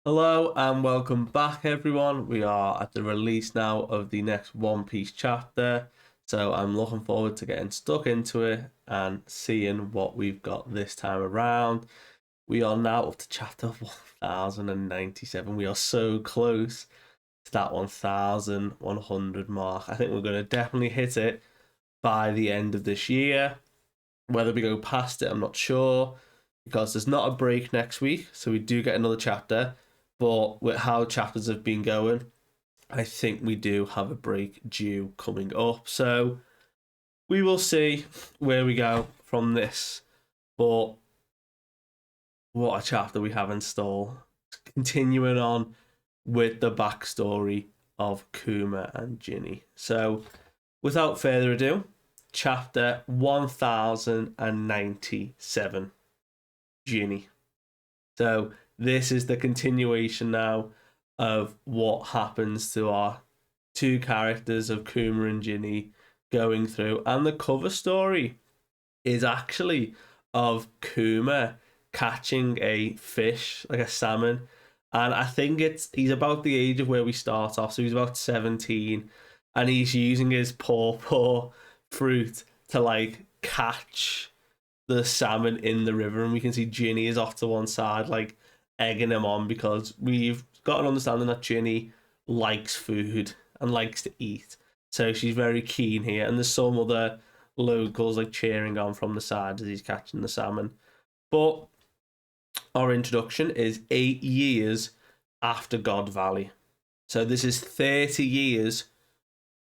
Hello and welcome back, everyone. We are at the release now of the next One Piece chapter, so I'm looking forward to getting stuck into it and seeing what we've got this time around. We are now up to chapter 1097. We are so close to that 1100 mark. I think we're going to definitely hit it by the end of this year. Whether we go past it, I'm not sure because there's not a break next week, so we do get another chapter. But with how chapters have been going, I think we do have a break due coming up. So we will see where we go from this. But what a chapter we have in store. Continuing on with the backstory of Kuma and Ginny. So without further ado, chapter 1097, Ginny. So this is the continuation now of what happens to our two characters of Kuma and Ginny going through. And the cover story is actually of Kuma catching a fish, like a salmon. And I think he's about the age of where we start off. So he's about 17 and he's using his pawpaw fruit to like catch the salmon in the river. And we can see Ginny is off to one side, like egging him on because we've got an understanding that Ginny likes food and likes to eat. So she's very keen here. And there's some other locals like cheering on from the side as he's catching the salmon. But our introduction is 8 years after God Valley. So this is 30 years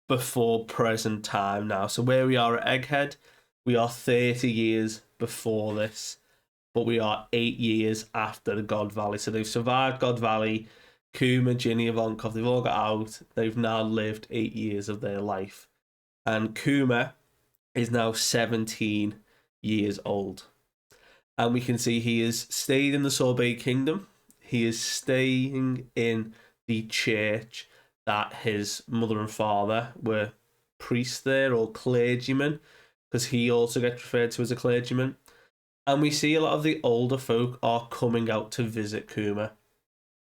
before present time now. So where we are at Egghead, we are 30 years before this, but we are 8 years after the God Valley. So they've survived God Valley. Kuma, Ginny, Ivankov, they've all got out. They've now lived 8 years of their life. And Kuma is now 17 years old. And we can see he has stayed in the Sorbet Kingdom. He is staying in the church that his mother and father were priests there, or clergymen, because he also gets referred to as a clergyman. And we see a lot of the older folk are coming out to visit Kuma.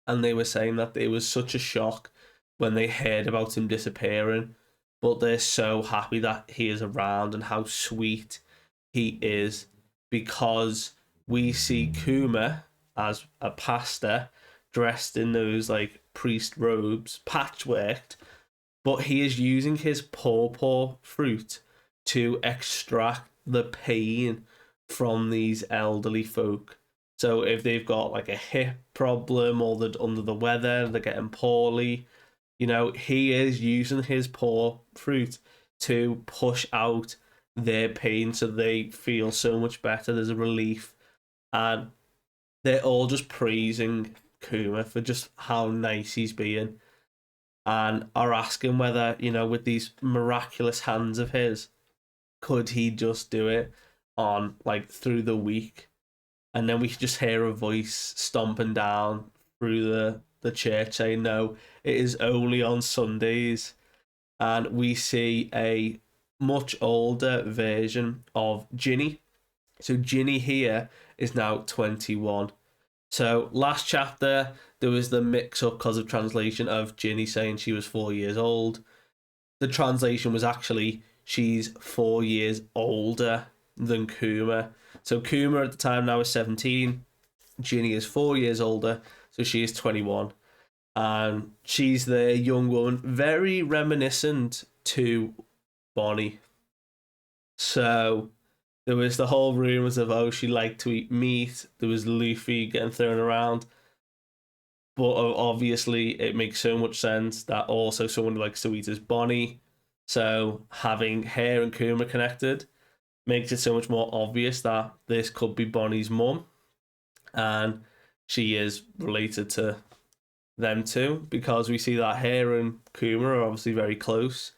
And they were saying that it was such a shock when they heard about him disappearing. But they're so happy that he is around and how sweet he is, because we see Kuma as a pastor dressed in those like priest robes, patchworked, but he is using his pawpaw fruit to extract the pain from these elderly folk. So if they've got like a hip problem or they're under the weather, they're getting poorly, he is using his paw fruit to push out their pain so they feel so much better. There's a relief. And they're all just praising Kuma for just how nice he's being and are asking whether, with these miraculous hands of his, could he just do it on like through the week? And then we could just hear a voice stomping down through the church saying, no, it is only on Sundays. And we see a much older version of Ginny. So Ginny here is now 21. So last chapter, there was the mix-up because of translation of Ginny saying she was 4 years old. The translation was actually she's 4 years older than Kuma. So Kuma at the time now is 17. Ginny is 4 years older, so she is 21. And she's the young woman, very reminiscent to Bonnie. So there was the whole rumours of, she liked to eat meat. There was Luffy getting thrown around. But obviously, it makes so much sense that also someone who likes to eat is Bonnie. So having her and Kuma connected makes it so much more obvious that this could be Bonnie's mum. And she is related to them two, because we see that her and Kuma are obviously very close.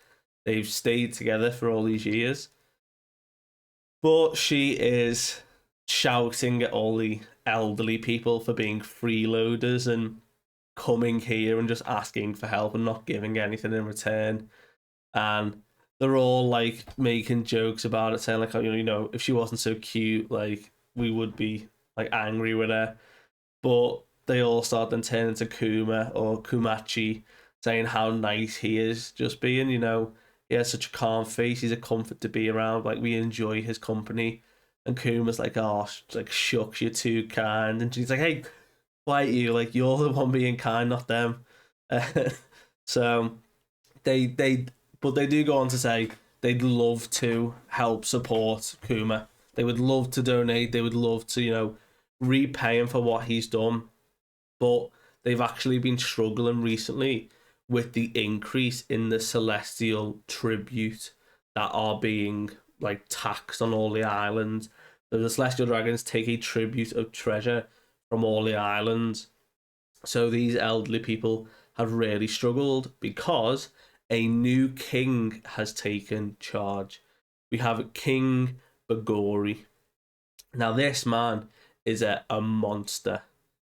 They've stayed together for all these years. But she is shouting at all the elderly people for being freeloaders and coming here and just asking for help and not giving anything in return. And they're all like making jokes about it, saying like, if she wasn't so cute, like we would be like angry with her. But they all start then turning to Kuma or Kumachi, saying how nice he is, just being, he has such a calm face. He's a comfort to be around. Like, we enjoy his company. And Kuma's like, oh, like, shucks, you're too kind. And she's like, hey, quiet you. Like, you're the one being kind, not them. So but they do go on to say they'd love to help support Kuma. They would love to donate. They would love to, repay him for what he's done. But they've actually been struggling recently with the increase in the celestial tribute that are being like taxed on all the islands. So the celestial dragons take a tribute of treasure from all the islands. So these elderly people have really struggled because a new king has taken charge. We have King Bagori. Now, this man is a monster,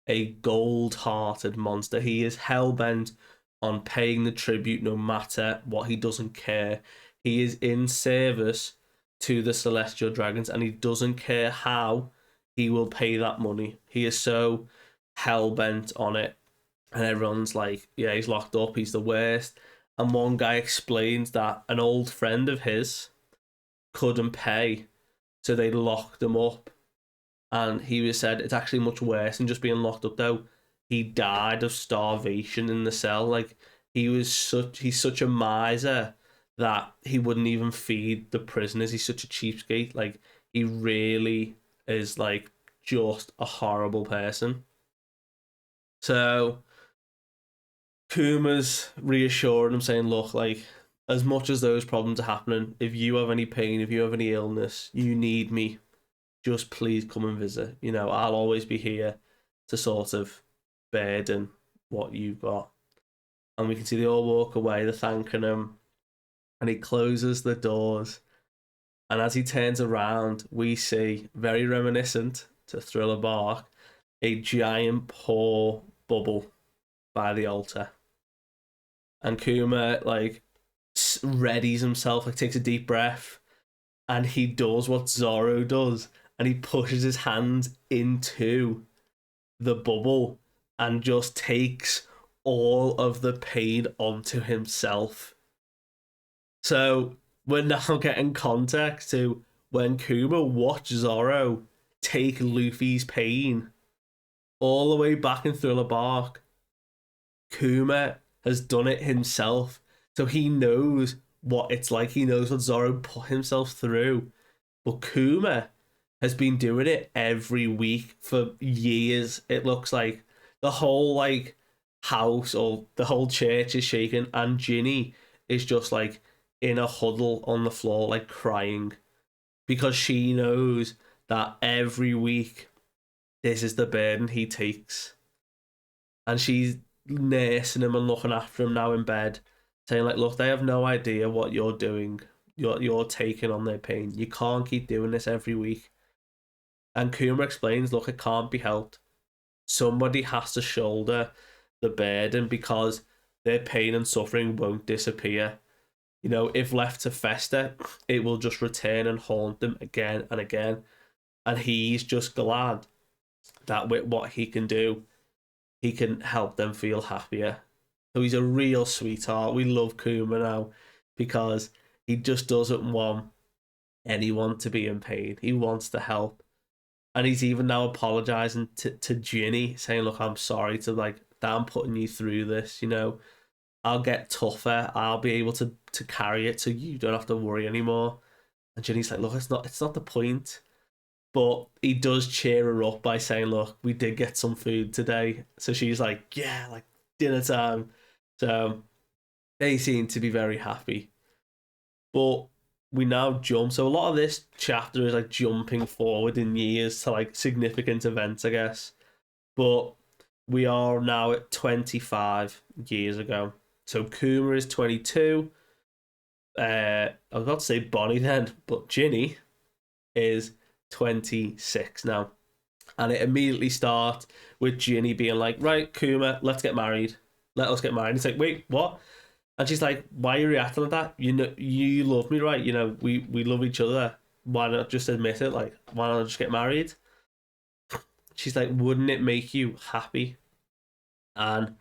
a gold hearted monster. He is hell bent on paying the tribute no matter what. He doesn't care. He is in service to the celestial dragons and he doesn't care how he will pay that money. He is so hell bent on it. And everyone's like, yeah, he's locked up, he's the worst. And one guy explains that an old friend of his couldn't pay, so they locked him up. And he was said it's actually much worse than just being locked up though. He died of starvation in the cell. Like, he's such a miser that he wouldn't even feed the prisoners. He's such a cheapskate. Like, he really is like just a horrible person. So Kuma's reassuring him, saying, look, like, as much as those problems are happening, if you have any pain, if you have any illness, you need me, just please come and visit. I'll always be here to sort of burden what you've got. And we can see they all walk away, they're thanking him. And he closes the doors. And as he turns around, we see, very reminiscent to Thriller Bark, a giant paw bubble by the altar. And Kuma, like, readies himself, like, takes a deep breath, and he does what Zoro does, and he pushes his hand into the bubble and just takes all of the pain onto himself. So we're now getting context to when Kuma watched Zoro take Luffy's pain all the way back in Thriller Bark. Kuma has done it himself, so he knows what it's like. He knows what Zoro put himself through. But Kuma has been doing it every week for years. It looks like the whole like house or the whole church is shaking, and Ginny is just like in a huddle on the floor, like crying, because she knows that every week this is the burden he takes, and she's nursing him and looking after him now in bed, saying like, look, they have no idea what you're doing. You're taking on their pain. You can't keep doing this every week. And Kuma explains, look, it can't be helped. Somebody has to shoulder the burden because their pain and suffering won't disappear. If left to fester, it will just return and haunt them again and again. And he's just glad that with what he can do, he can help them feel happier. So he's a real sweetheart. We love Kuma now because he just doesn't want anyone to be in pain. He wants to help. And he's even now apologizing to Ginny, saying, look, I'm sorry that I'm putting you through this. I'll get tougher. I'll be able to carry it so you don't have to worry anymore. And Ginny's like, look, it's not the point. But he does cheer her up by saying, look, we did get some food today. So she's like, yeah, like dinner time. So they seem to be very happy. But we now jump. So a lot of this chapter is like jumping forward in years to like significant events, I guess. But we are now at 25 years ago. So Kuma is 22. I was about to say Bonnie then, but Ginny is 26 now. And it immediately starts with Ginny being like, right, Kuma, let's get married. Let us get married. It's like, wait, what? And she's like, why are you reacting like that? You love me, right? We love each other. Why not just admit it? Like, why not just get married? She's like, wouldn't it make you happy And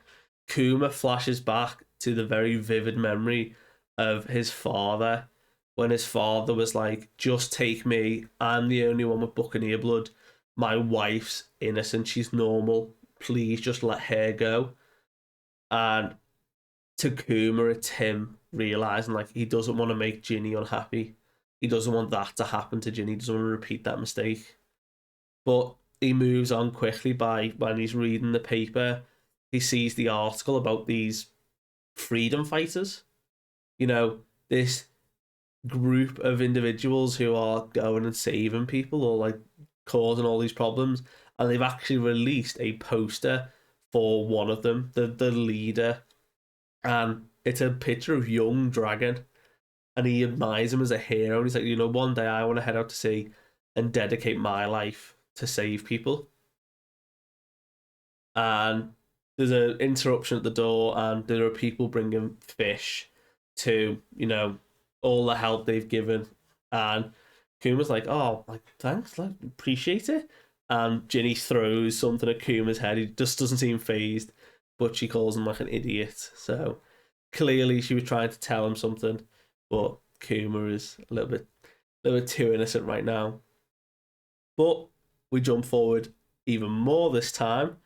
Kuma flashes back to the very vivid memory of his father, when his father was like, just take me, I'm the only one with Buccaneer blood, my wife's innocent, she's normal, please just let her go. And to Kuma, it's him realizing like he doesn't want to make Ginny unhappy. He doesn't want that to happen to Ginny. He doesn't want to repeat that mistake. But he moves on quickly by when he's reading the paper, he sees the article about these freedom fighters. You know, this group of individuals who are going and saving people or like causing all these problems. And they've actually released a poster for one of them, the leader, and it's a picture of young Dragon, and he admires him as a hero. And he's like, one day I want to head out to sea and dedicate my life to save people. And there's an interruption at the door, and there are people bringing fish to, all the help they've given. And Kuma's like, oh, like, thanks, like, appreciate it. And Ginny throws something at Kuma's head. He just doesn't seem phased, but she calls him like an idiot. So clearly she was trying to tell him something, but Kuma is a little bit too innocent right now. But we jump forward even more this time.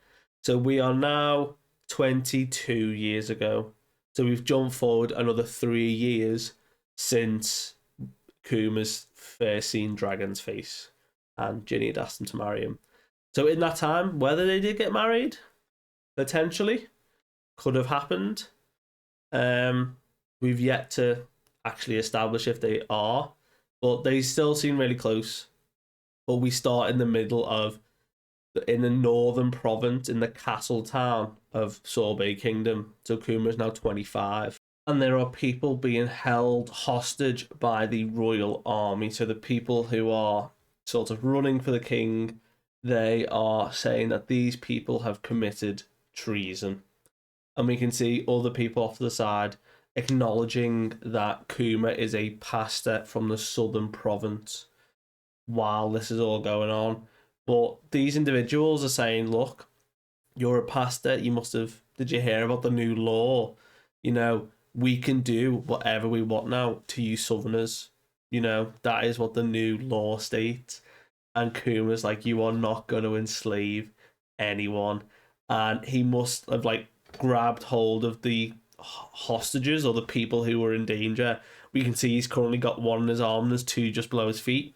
So we are now 22 years ago. So we've jumped forward another 3 years since Kuma's first seen Dragon's face, and Ginny had asked him to marry him. So in that time, whether they did get married, potentially, could have happened. We've yet to actually establish if they are, but they still seem really close. But we start in the middle of, in the northern province, in the castle town of Sorbet Kingdom. So Kuma is now 25. And there are people being held hostage by the royal army. So the people who are sort of running for the king, they are saying that these people have committed treason. And we can see other people off to the side acknowledging that Kuma is a pastor from the southern province while this is all going on. But these individuals are saying, look, you're a pastor, did you hear about the new law? We can do whatever we want now to you southerners. That is what the new law states. And Kuma's like, you are not going to enslave anyone. And he must have like grabbed hold of the hostages or the people who were in danger. We can see he's currently got one in his arm and there's two just below his feet.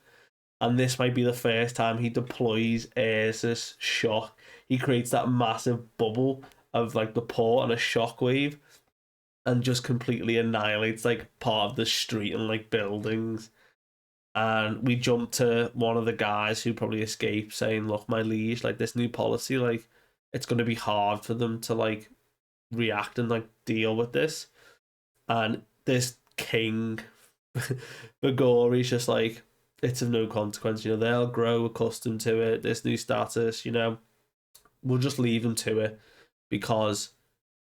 And this might be the first time he deploys Ursus shock. He creates that massive bubble of like the port and a shockwave, and just completely annihilates like part of the street and like buildings. And we jump to one of the guys who probably escaped, saying, look, my liege, like this new policy, like it's going to be hard for them to like react and like deal with this. And this king Bagori's just like, it's of no consequence, they'll grow accustomed to it, this new status, we'll just leave them to it, because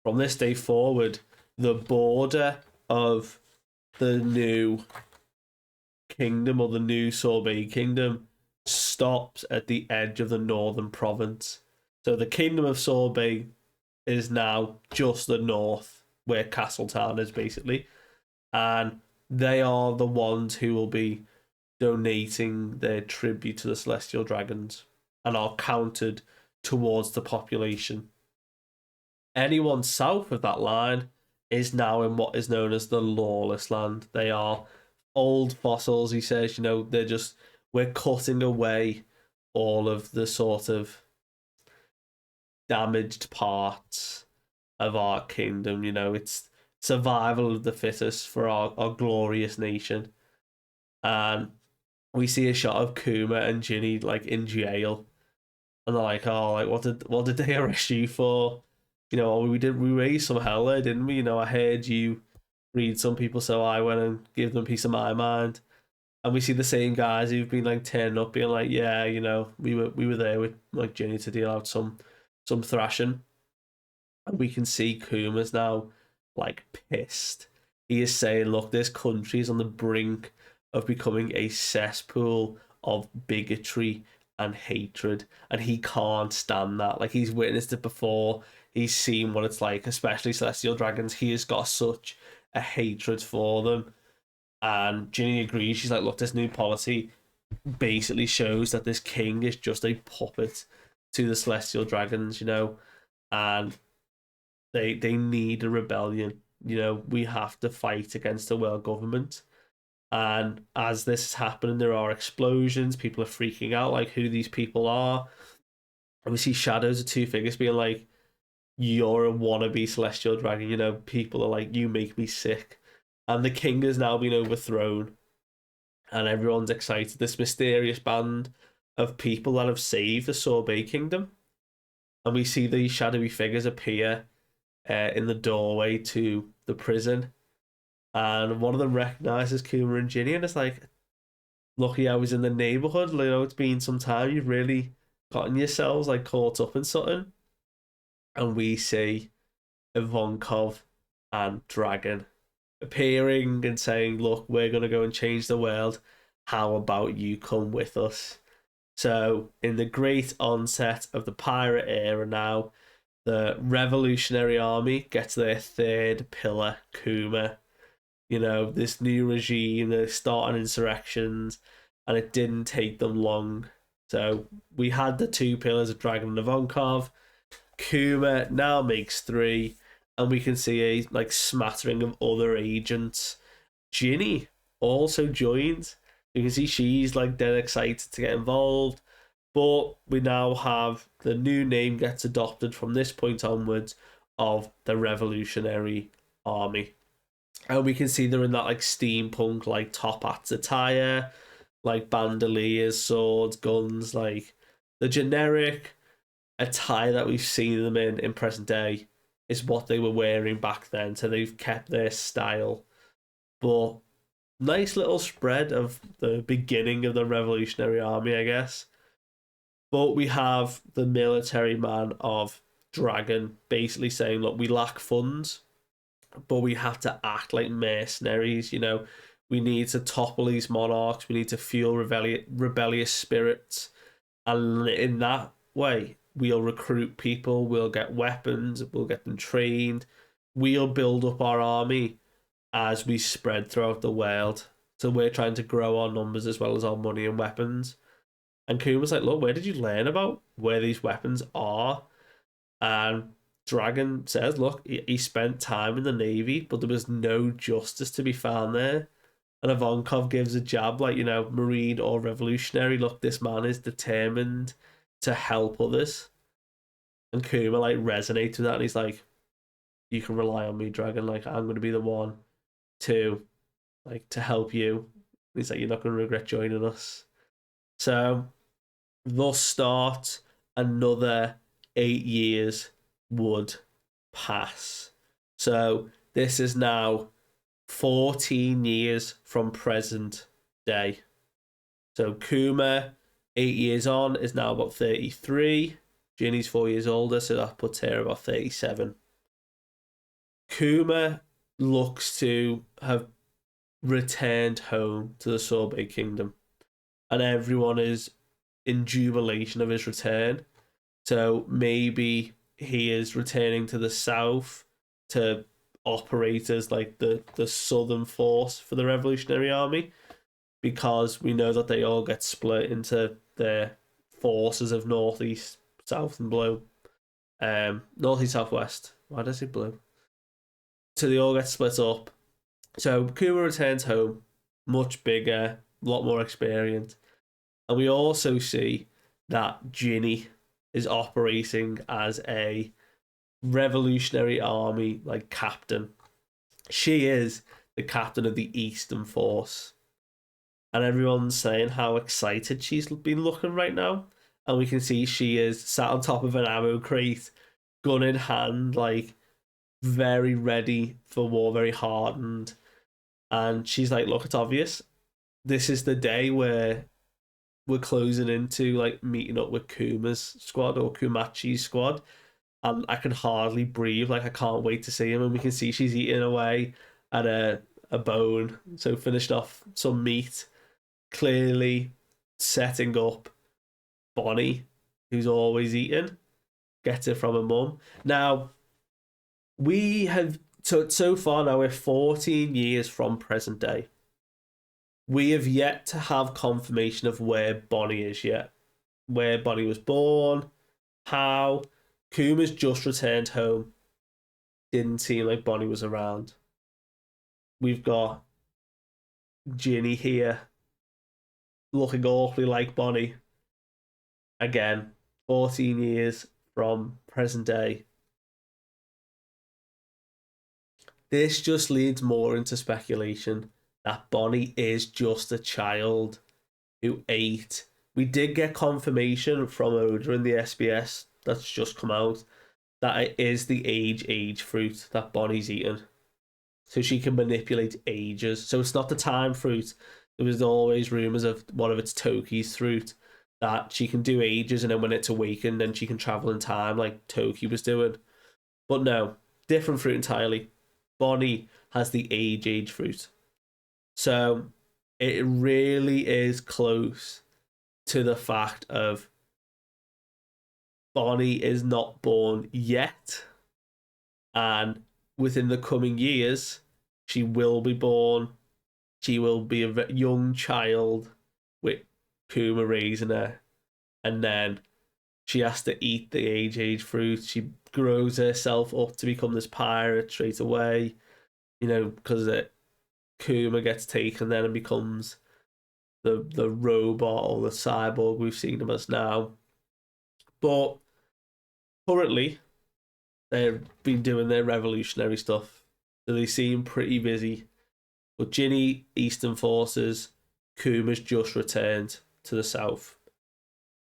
from this day forward, the border of the new kingdom, or the new Sorbet kingdom, stops at the edge of the northern province. So the kingdom of Sorbet is now just the north, where Castletown is basically, and they are the ones who will be donating their tribute to the celestial dragons and are counted towards the population. Anyone south of that line is now in what is known as the lawless land. They are old fossils, he says, we're cutting away all of the sort of damaged parts of our kingdom. It's survival of the fittest for our glorious nation. And we see a shot of Kuma and Ginny like in jail, and they're like, "Oh, like what did they arrest you for? We raised some hell there, didn't we? I heard you read some people, so I went and gave them a piece of my mind." And we see the same guys who've been like turning up, being like, "Yeah, we were there with like Ginny to deal out some thrashing." And we can see Kuma's now like pissed. He is saying, "Look, this country is on the brink of becoming a cesspool of bigotry and hatred, and he can't stand that. Like, he's witnessed it before. he's seen what it's like, especially celestial dragons. He has got such a hatred for them. And Ginny agrees. She's like, look, this new policy basically shows that this king is just a puppet to the celestial dragons, and they need a rebellion. We have to fight against the world government. And as this is happening, there are explosions. People are freaking out, like who these people are. And we see shadows of two figures being like, "You're a wannabe celestial dragon." People are like, "You make me sick." And the king has now been overthrown, and everyone's excited. This mysterious band of people that have saved the Sorbet Kingdom, and we see these shadowy figures appear in the doorway to the prison, and one of them recognizes Kuma and Ginny, and it's like, lucky I was in the neighborhood. It's been some time. You've really gotten yourselves like caught up in something. And we see Ivankov and Dragon appearing and saying, look, we're going to go and change the world. How about you come with us? So, in the great onset of the pirate era now, the Revolutionary Army gets their third pillar, Kuma. This new regime, they're starting insurrections, and it didn't take them long. So, we had the two pillars of Dragon and Ivankov. Kuma now makes three, and we can see a smattering of other agents. Ginny also joins. You can see she's dead excited to get involved. But we now have the new name gets adopted from this point onwards of the Revolutionary Army. And we can see they're in that steampunk top hats attire, bandoliers, swords, guns, the generic attire that we've seen them in present day is what they were wearing back then. So they've kept their style. But nice little spread of the beginning of the Revolutionary Army, I guess. But we have the military man of Dragon basically saying, look, we lack funds, but we have to act like mercenaries. We need to topple these monarchs. We need to fuel rebellious spirits. And in that way, we'll recruit people, we'll get weapons, we'll get them trained, we'll build up our army as we spread throughout the world. So we're trying to grow our numbers as well as our money and weapons. And Kuma's like, look, where did you learn about where these weapons are? And Dragon says, look, he spent time in the Navy, but there was no justice to be found there. And Ivankov gives a jab, Marine or Revolutionary. Look, this man is determined to help others. And Kuma resonates with that, and he's like, you can rely on me, Dragon. I'm going to be the one to to help you. And he's like, you're not going to regret joining us. So thus start another 8 years would pass. So this is now 14 years from present day. So Kuma, 8 years on, is now about 33. Ginny's 4 years older, so that puts her about 37. Kuma looks to have returned home to the Sorbet Kingdom, and everyone is in jubilation of his return. So maybe he is returning to the south to operate as the southern force for the Revolutionary Army, because we know that they all get split into their forces of northeast, south, and blue. Northeast, southwest. Why does it blue? So they all get split up. So Kuma returns home, much bigger, a lot more experience. And we also see that Ginny is operating as a Revolutionary Army captain. She is the captain of the Eastern Force. And everyone's saying how excited she's been looking right now. And we can see she is sat on top of an ammo crate, gun in hand, very ready for war, very hardened. And she's like, look, it's obvious. This is the day where we're closing into meeting up with Kuma's squad or Kumachi's squad. And I can hardly breathe. I can't wait to see him. And we can see she's eating away at a bone. So finished off some meat, clearly setting up Bonnie, who's always eating. gets it from her mum. Now, we have so far now we're 14 years from present day. We have yet to have confirmation of where Bonnie is yet. Where Bonnie was born, how. Kuma's just returned home. Didn't seem like Bonnie was around. We've got Ginny here, looking awfully like Bonnie. Again, 14 years from present day. This just leads more into speculation that Bonnie is just a child who ate. We did get confirmation from Oda in the SBS that's just come out that it is the age fruit that Bonnie's eaten. So she can manipulate ages. So it's not the time fruit. There was always rumours of one of its Toki's fruit that she can do ages, and then when it's awakened, then she can travel in time like Toki was doing. But no, different fruit entirely. Bonnie has the age fruit. So it really is close to the fact of Bonnie is not born yet, and within the coming years, she will be born. She will be a young child with Kuma raising her, and then she has to eat the age fruit. She grows herself up to become this pirate straight away, because Kuma gets taken then and becomes the robot or the cyborg we've seen him as now. But currently, they've been doing their revolutionary stuff, so they seem pretty busy. But Ginny, Eastern Forces, Kuma's just returned to the South.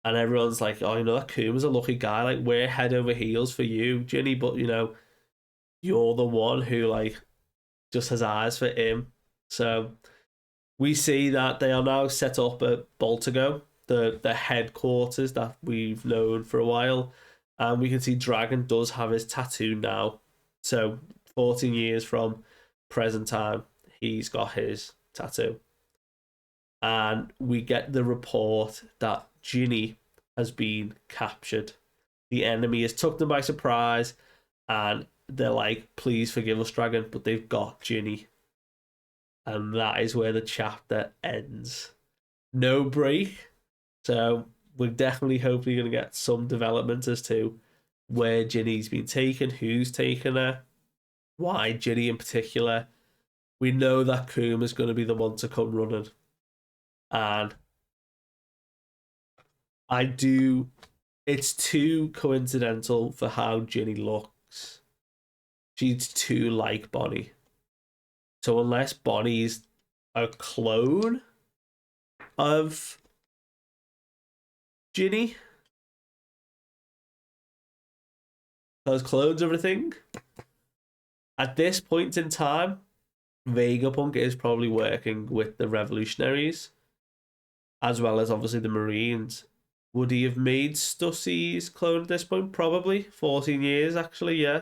And everyone's like, oh, that Kuma's a lucky guy. Like, we're head over heels for you, Ginny, but, you're the one who, just has eyes for him. So we see that they are now set up at Baltigo, the headquarters that we've known for a while. And we can see Dragon does have his tattoo now. So 14 years from present time, he's got his tattoo. And we get the report that Ginny has been captured. The enemy has took them by surprise, and they're like, please forgive us, Dragon, but they've got Ginny. And that is where the chapter ends. No break. So we're definitely hopefully going to get some development as to where Ginny's been taken, who's taken her, why Ginny in particular. We know that Kuma's going to be the one to come running. And it's too coincidental for how Ginny looks. She's too like Bonnie. So unless Bonnie's a clone of Ginny, those clones everything, at this point in time, Vegapunk is probably working with the revolutionaries, as well as obviously the Marines. Would he have made Stussy's clone at this point? Probably. 14 years, actually, yeah.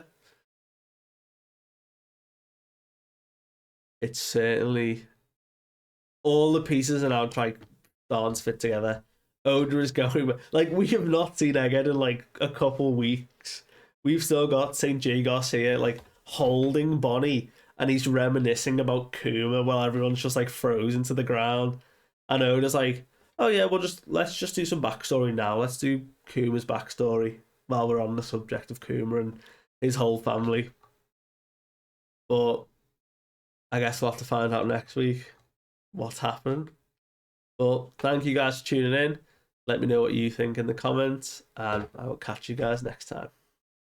It's certainly... all the pieces are now trying to fit together. Oda is going... we have not seen Egghead in, a couple weeks. We've still got St. J. Garcia, holding Bonnie, and he's reminiscing about Kuma while everyone's just, frozen to the ground. And Oda's like, oh yeah, let's just do some backstory now. Let's do Kuma's backstory while we're on the subject of Kuma and his whole family. But I guess we'll have to find out next week what's happened. But thank you guys for tuning in. Let me know what you think in the comments, and I will catch you guys next time.